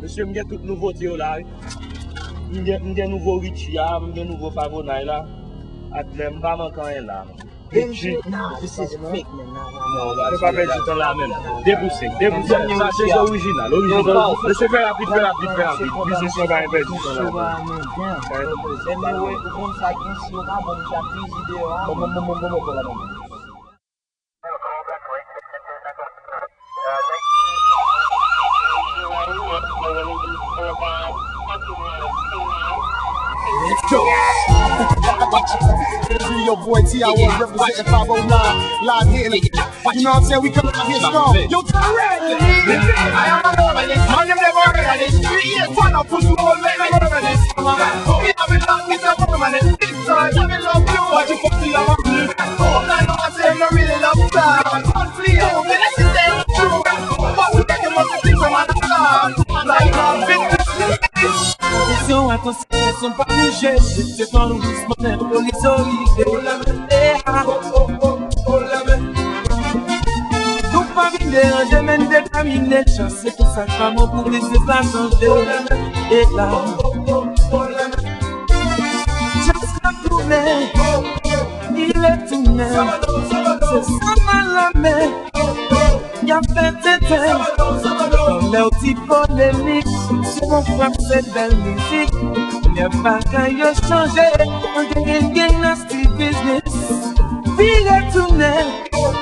Monsieur, je tout nouveau tir là. Je suis nouveau Richia, je suis nouveau Favonay là. Je ne pas manquer là. Benji, this is fake, man. Non, je ne pas perdre du temps là même. Déboussé. Ça, c'est original. Laissez faire rapide. Puis c'est pas perdre du temps là. Let's go. Your boy T.I.O. representing 509 live here. You know what I'm saying? We coming out here strong. Yo, Tarek! I am a normalist. My name never heard of this. 3 years, one up, push you all like a normalist. We have been locked with a normalist. This time, I will love you. What you fuck to your mom? Oh, I know I say I really love you. Don't flee you. Then I should say it's true. But we take them up to think from another side. Like love, it's Attention, attention, sont pas bougés. C'est dans le doucement, pour les solides. Tout pas bien déranger, même déterminé. Je sais que ça femme pour laisser ça changer. Et là, je serai tourné. Il est tourné. C'est ça ma main. Y'a fait tété. Dans les petits polémiques. C'est mon frère, c'est belle musique. Les bagailles ont changé. On gagne nasty business. Ville est tournée.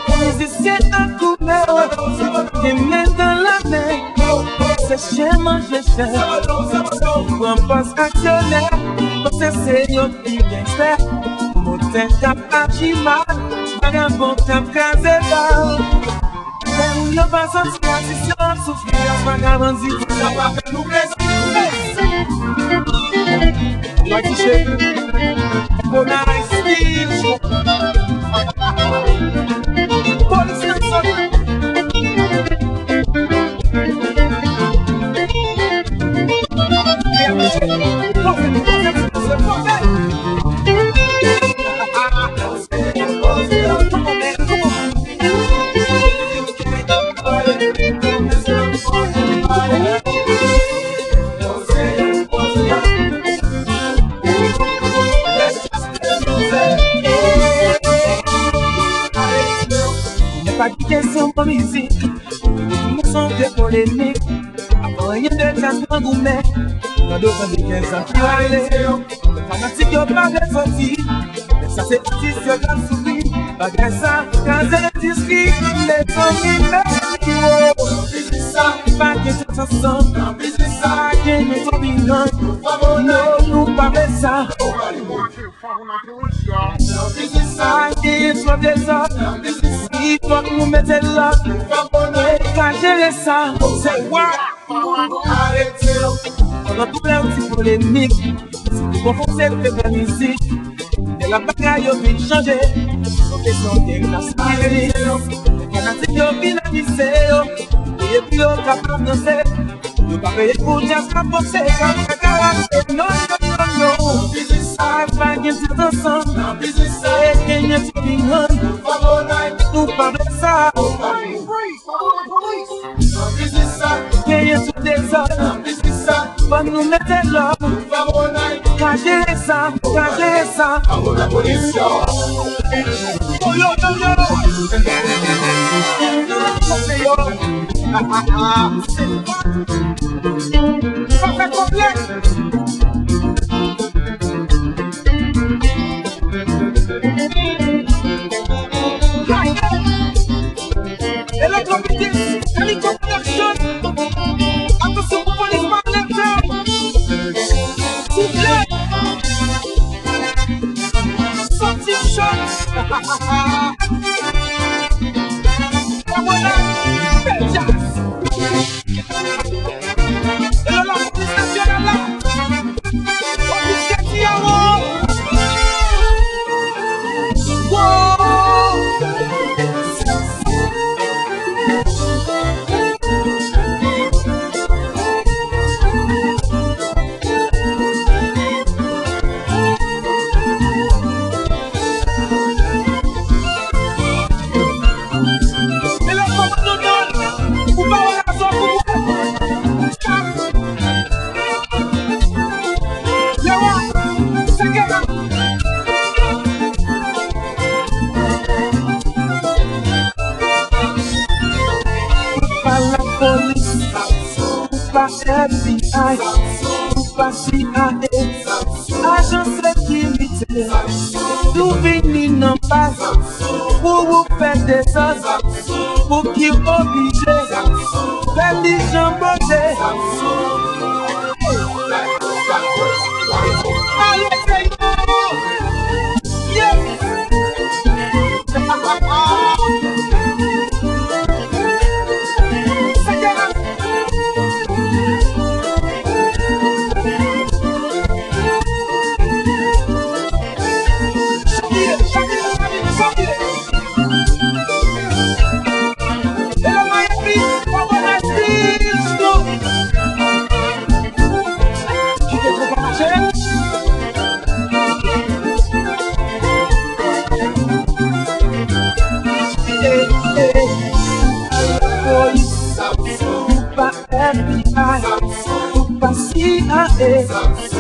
Les musiciens ont tourné. Les mains dans la main. C'est chien manger cher. Pour un poste actionnaire. Pour ces seigneurs qui gangster. Mon tête cap à Chima. Vagabond cap casé là. On n'a pas senti la distance, souffrir, vagabond, dit que ça va faire nous plaisir. Moi qui sais, on a un style. Police pas de question pour musique, nous sommes des polémiques. Avant rien de jazz en gourmet, dans d'autres des 15 ans qui va aller. Le fanatique y'a pas de sortie, mais ça c'est petit sur la souris. Bagay ça, quand c'est discret, les amis me ça, pas que c'est ça sans, pas que nous sommes bien, nous parlons ça. Ça qui est trop désordre. Il faut que nous mettions là, qu'à gérer ça, c'est quoi? On a tout l'air aussi polémique, si vous confondez le fait de la musique, et la bagaille a bien changé, donc ils sont bien classés, les fanatiques ont bien avisé, et puis on est capable de danser, nous pas payer pour jazz à forcer, comme ça caractère, non, I find you to the sun. Can you take me home? Nous parlons ça. Can you take this up? Pas nous mettre là. Cacher ça, cacher ça. La police. Oh yo yo yo. Ça fait complexe. Electropitis, helicopter, attention pour police magnétique. Soufflez, sorti shot. Voilà, belle jazz. Et la police nationale là, police T.I.O. FBI, ou pas CIA, agent sécurité, tout vini n'en passe, pour vous faire des os, pour qui obligé, faire des jambes.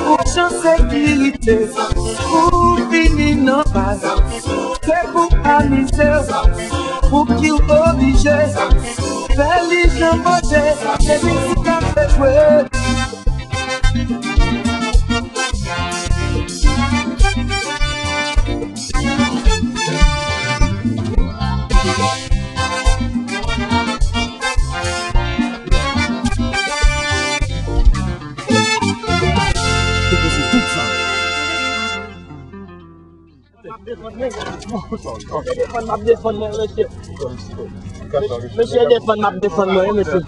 Pour sécurité, pour finir nos bases, c'est pour amuser, pour qui obligé, faire les jambes, c'est ici qu'on fait jouer. Monsieur défend, monsieur.